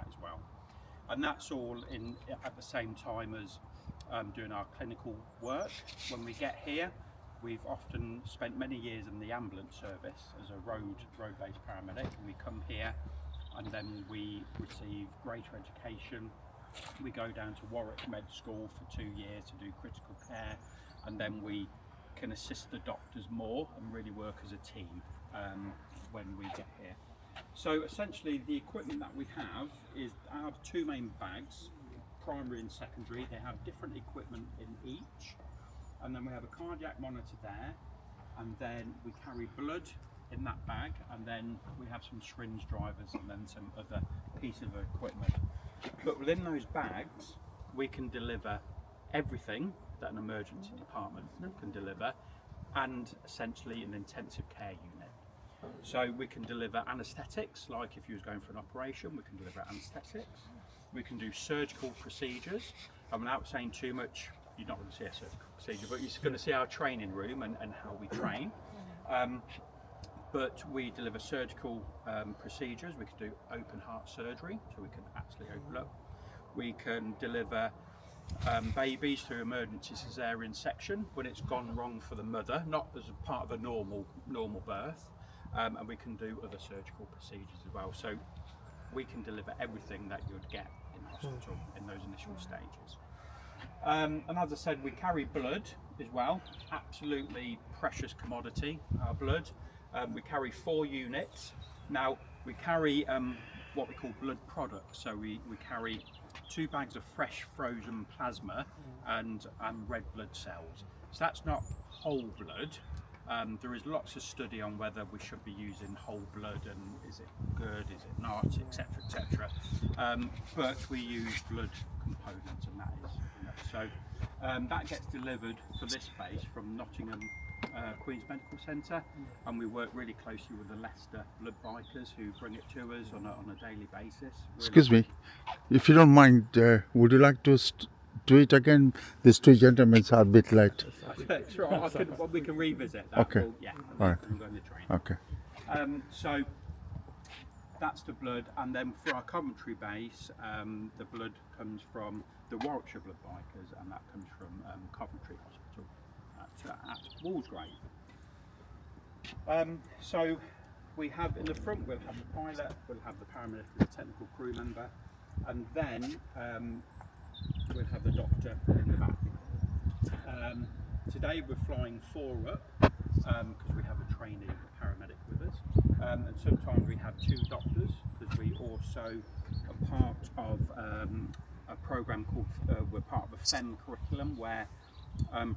that as well. And that's all in at the same time as doing our clinical work. When we get here, we've often spent many years in the ambulance service as a road-based paramedic. We come here and then we receive greater education. We go down to Warwick Med School for 2 years to do critical care, and then we can assist the doctors more and really work as a team when we get here. So essentially the equipment that we have is our 2 main bags, primary and secondary. They have different equipment in each, and then we have a cardiac monitor there, and then we carry blood in that bag, and then we have some syringe drivers and then some other pieces of equipment. But within those bags we can deliver everything that an emergency department can deliver, and essentially an intensive care unit. So we can deliver anaesthetics, like if you was going for an operation, we can deliver anaesthetics. We can do surgical procedures, and without saying too much, you're not going to see a surgical procedure, but you're going to see our training room and how we train. But we deliver surgical procedures. We can do open heart surgery, so we can actually open up. We can deliver babies through emergency cesarean section when it's gone wrong for the mother, not as a part of a normal birth. And we can do other surgical procedures as well. So we can deliver everything that you would get in hospital in those initial stages. And as I said, we carry blood as well, absolutely precious commodity, our blood. We carry 4 units. Now we carry what we call blood products. So we carry 2 bags of fresh frozen plasma and red blood cells. So that's not whole blood. There is lots of study on whether we should be using whole blood and is it good, is it not, etc, etc. But we use blood components, and that is, so that gets delivered for this base from Nottingham Queen's Medical Centre, and we work really closely with the Leicester blood bikers who bring it to us on a daily basis. Excuse me, if you don't mind, would you like to do it again? These 2 gentlemen are a bit late. Sure, we can revisit that. Okay. Yeah, all right. we'll go in the train. Okay. So that's the blood, and then for our Coventry base, the blood comes from the Warwickshire blood bikers, and that comes from Coventry Hospital at Walsgrave. So we have in the front, we'll have the pilot, we'll have the paramedic, the technical crew member, and then we'll have the doctor in the back. Today we're flying 4 up because we have a trainee paramedic with us, and sometimes we have 2 doctors because we also are part of a program called, we're part of a FEM curriculum where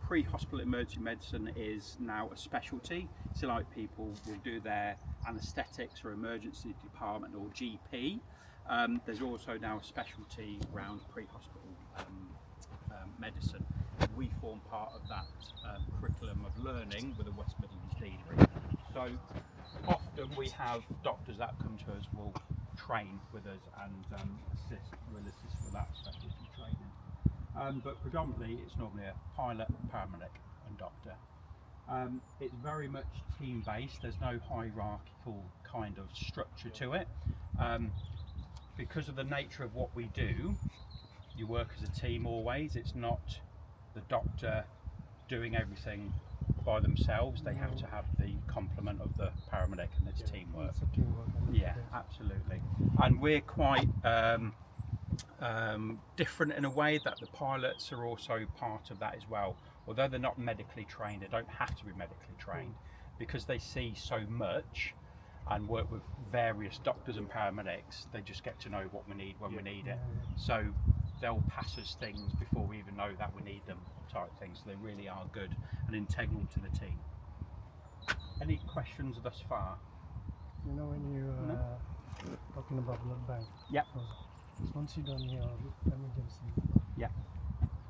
pre-hospital emergency medicine is now a specialty. So like people will do their anaesthetics or emergency department or GP. There's also now a specialty around pre-hospital medicine. We form part of that curriculum of learning with the West Midlands Deanery. So often we have doctors that come to us will train with us and assist with that specialty training. But predominantly it's normally a pilot, paramedic and doctor. It's very much team-based. There's no hierarchical kind of structure to it. Because of the nature of what we do, you work as a team always. It's not the doctor doing everything by themselves. They have to have the complement of the paramedic, and it's teamwork. Yeah, absolutely. And we're quite different in a way that the pilots are also part of that as well. Although they're not medically trained, they don't have to be medically trained, because they see so much and work with various doctors and paramedics. They just get to know what we need when we need it. So they'll pass us things before we even know that we need them, type things. So they really are good and integral to the team. Any questions thus far? You know, when you talking about blood bank. Yep. So once you done your emergency. Yeah.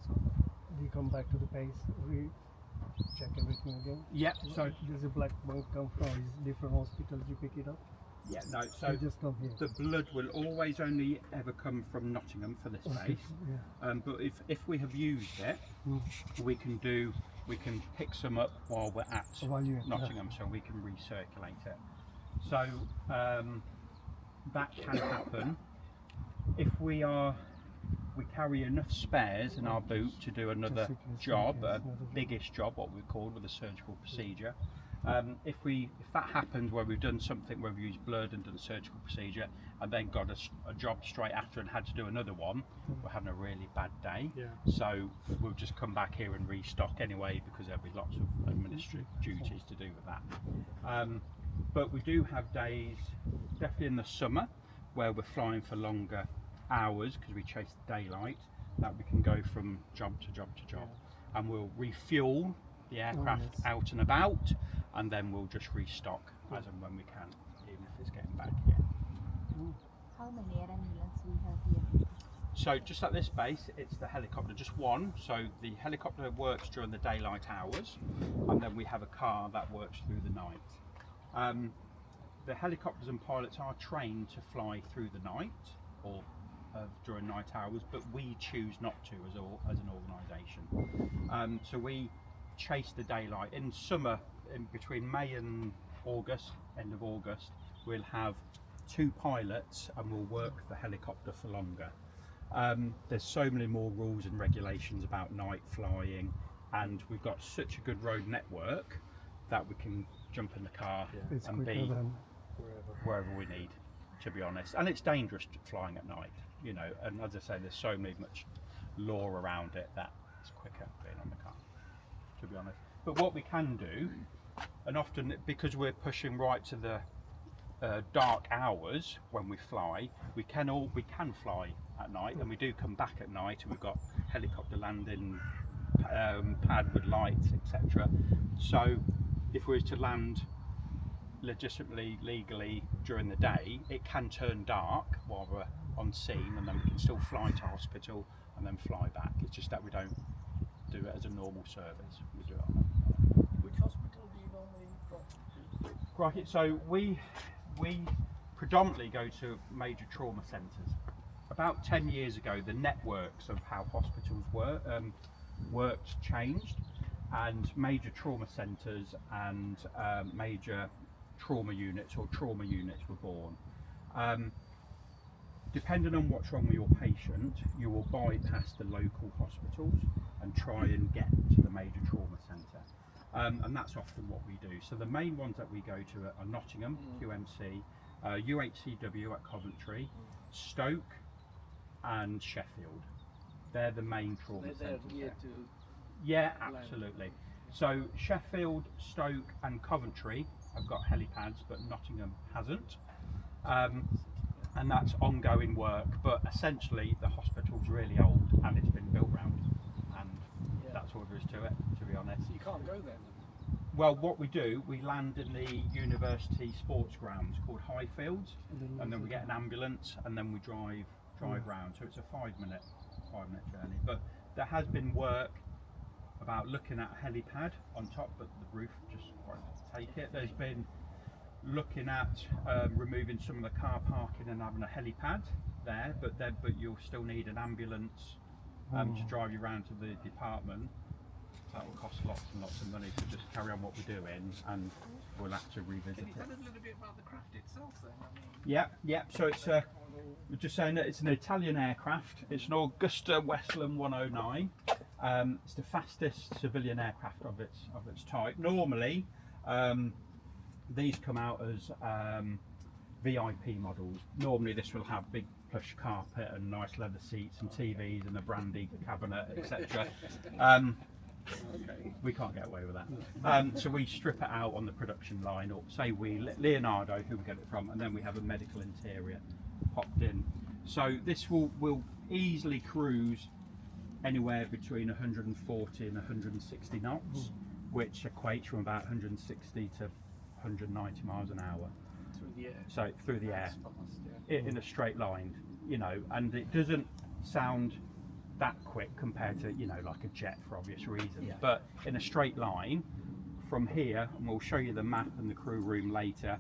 So we come back to the base. We check everything again. Yeah. So does a black bank come from? Is different hospitals you pick it up? yeah, no. So You just come here. the blood will always only ever come from Nottingham for this base. Yeah. But if we have used it, we can pick some up while we're at While you're Nottingham, so we can recirculate it. So that can happen if we carry enough spares in our boot to do another Just in case, job, in case, a another job. biggish job, what we call with a surgical procedure. If that happens where we've done something where we've used blood and done a surgical procedure and then got a job straight after and had to do another one, we're having a really bad day. Yeah. So we'll just come back here and restock anyway, because there'll be lots of administrative duties to do with that. But we do have days, definitely in the summer, where we're flying for longer hours because we chase the daylight, that we can go from job to job to job, and we'll refuel the aircraft yes. out and about, and then we'll just restock as and when we can, even if it's getting back here. How many air ambulance we have here? So just at this base, it's the helicopter, just one. So the helicopter works during the daylight hours, and then we have a car that works through the night. The helicopters and pilots are trained to fly through the night or during night hours, but we choose not to as an organisation. So we chase the daylight. In summer, in between May and August, end of August, we'll have 2 pilots and we'll work the helicopter for longer. There's so many more rules and regulations about night flying, and we've got such a good road network that we can jump in the car It's and quicker be than wherever we need, to be honest. And it's dangerous flying at night, you know, and as I say, there's so much law around it that it's quicker being on the car, to be honest. But what we can do, and often because we're pushing right to the dark hours when we fly, we can fly at night, and we do come back at night, and we've got helicopter landing pad with lights, etc. So if we were to land legitimately, legally during the day, it can turn dark while we're on scene, and then we can still fly to hospital and then fly back. It's just that we don't do it as a normal service. We do it on Which hospital do you normally go to? Right, so we predominantly go to major trauma centres. About 10 years ago, the networks of how hospitals worked changed, and major trauma centres and major trauma units or trauma units were born. Depending on what's wrong with your patient, you will bypass the local hospitals and try and get to the major trauma centre. And that's often what we do. So the main ones that we go to are Nottingham, QMC, UHCW at Coventry, Stoke and Sheffield. They're the main trauma They're centres geared there. to Yeah, absolutely. So Sheffield, Stoke and Coventry have got helipads, but Nottingham hasn't. And that's ongoing work, but essentially the hospital's really old and it's been built round, and that's all there is to it, to be honest. you can't go there then. Well, what we do, we land in the university sports grounds called Highfields, and then we get an ambulance and then we drive round. So it's a 5-minute journey. But there has been work about looking at a helipad on top, but the roof just won't take it. There's been looking at removing some of the car parking and having a helipad there, but you'll still need an ambulance to drive you around to the department. That will cost lots and lots of money to just carry on what we're doing, and we'll have to revisit Can you tell it. us a little bit about the craft itself then? I mean, Yeah. So it's we're just saying that it's an Italian aircraft. It's an Augusta Westland 109. It's the fastest civilian aircraft of its type. Normally, these come out as VIP models. Normally, this will have big plush carpet and nice leather seats and TVs and a brandy cabinet, etc. We can't get away with that. So we strip it out on the production line, or say Leonardo, who we get it from, and then we have a medical interior popped in. So this will easily cruise anywhere between 140 and 160 knots, which equates from about 160 to 190 miles an hour. through the air. So through the air, That's fast, yeah. in a straight line, you know, and it doesn't sound that quick compared to, you know, like a jet for obvious reasons. Yeah. But in a straight line, from here, and we'll show you the map and the crew room later,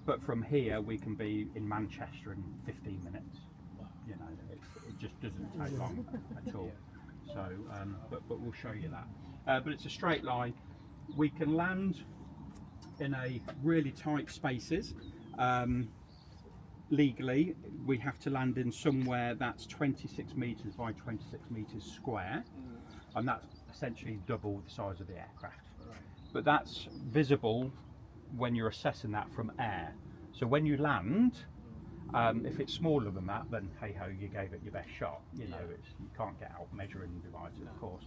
but from here we can be in Manchester in 15 minutes. You know, it just doesn't take long at all. So, but we'll show you that. But it's a straight line. We can land in a really tight spaces. legally, we have to land in somewhere that's 26 metres by 26 metres square, and that's essentially double the size of the aircraft. But that's visible when you're assessing that from air. So when you land, if it's smaller than that, then hey ho, you gave it your best shot. You know, you can't get out measuring devices, of course.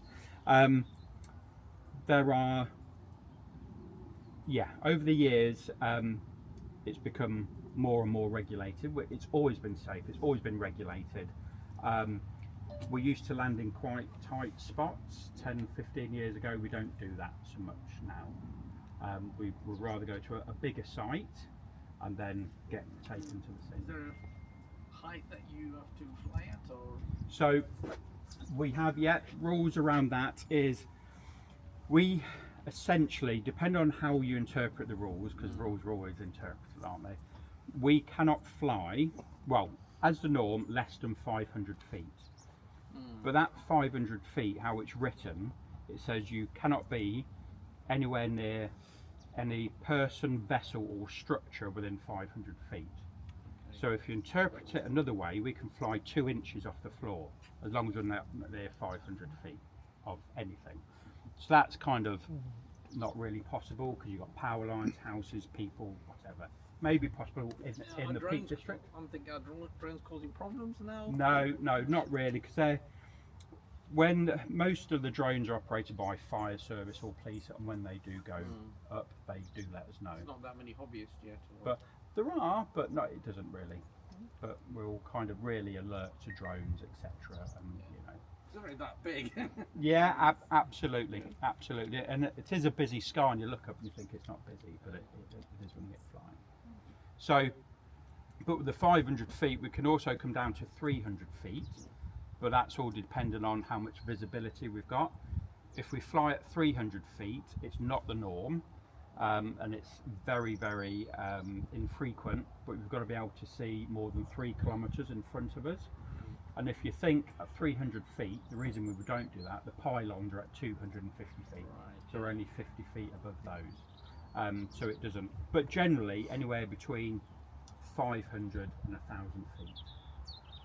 There are, over the years, it's become more and more regulated. It's always been safe, it's always been regulated. We used to land in quite tight spots 10, 15 years ago. We don't do that so much now. We would rather go to a bigger site and then get taken to the scene. Is there a height that you have to fly at, or? So we have rules around that. Is we essentially, depending on how you interpret the rules, because rules are always interpreted, aren't they? We cannot fly, well, as the norm, less than 500 feet. But that 500 feet, how it's written, it says you cannot be anywhere near any person, vessel or structure within 500 feet. So if you interpret it another way, we can fly 2 inches off the floor, as long as we're not near 500 feet of anything. So that's kind of not really possible, because you've got power lines, houses, people, whatever. Maybe possible in the Peak District. I'm thinking, are drones causing problems now? No, not really, because when most of the drones are operated by fire service or police, and when they do go up, they do let us know. There's not that many hobbyists yet. But there are, but no, it doesn't really. But we'll kind of really alert to drones, etc. And you know. It's not really that big. Yeah, absolutely, absolutely. And it is a busy sky, and you look up and you think it's not busy, but it is when you get flying. So, but with the 500 feet, we can also come down to 300 feet, but that's all dependent on how much visibility we've got. If we fly at 300 feet, it's not the norm, and it's very, very infrequent, but we've got to be able to see more than 3 kilometres in front of us. And if you think at 300 feet, the reason we don't do that, the pylons are at 250 feet, so we're only 50 feet above those. So it doesn't, but generally anywhere between 500 and 1,000 feet.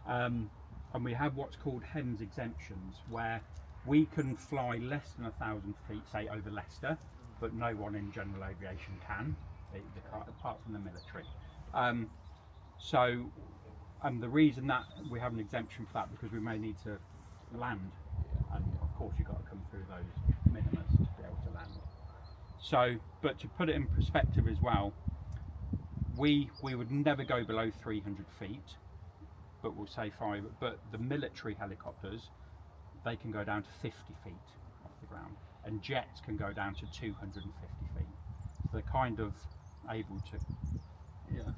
And we have what's called HEMS exemptions, where we can fly less than 1,000 feet, say over Leicester, but no one in general aviation can, they can't, apart from the military. And the reason that we have an exemption for that, because we may need to land, and of course you've got to come through those minimums to be able to land. So, but to put it in perspective as well, we would never go below 300 feet, but we'll say 5. But the military helicopters, they can go down to 50 feet off the ground, and jets can go down to 250 feet. So they're kind of able to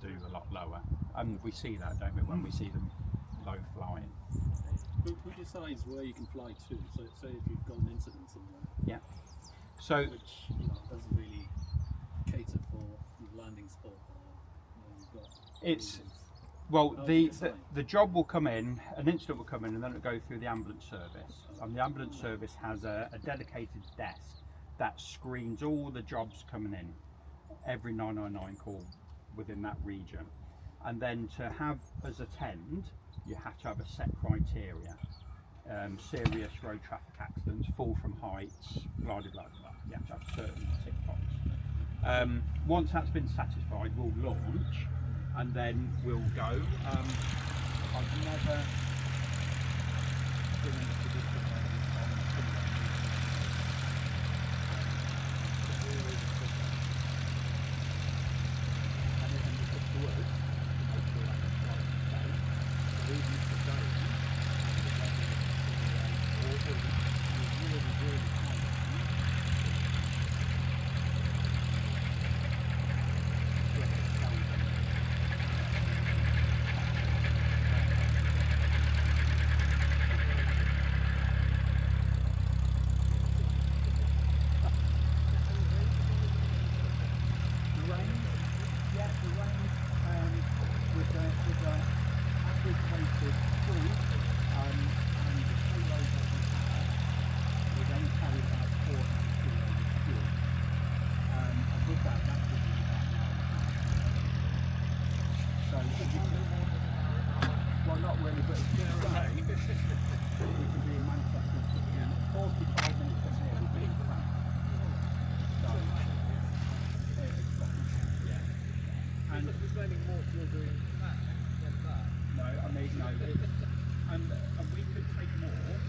do a lot lower, and we see that, don't we, when we see them low flying. Who decides where you can fly to? So say if you've got an incident somewhere. Yeah. So Which doesn't really cater for landing spot, or you've got. it's well, How do you the decide? the job will come in, an incident will come in, and then it'll go through the ambulance service. And the ambulance service has a dedicated desk that screens all the jobs coming in, every 999 call within that region. And then to have us attend, you have to have a set criteria. Serious road traffic accidents, fall from heights, blah blah blah blah. You have to have certain tick boxes. Once that's been satisfied, we'll launch, and then we'll go. I've never been in a position where we've gone and it's up to us to make sure that the flight is safe. The reason it's a zone, if you're doing that, then that. No, I mean no. And we could take more.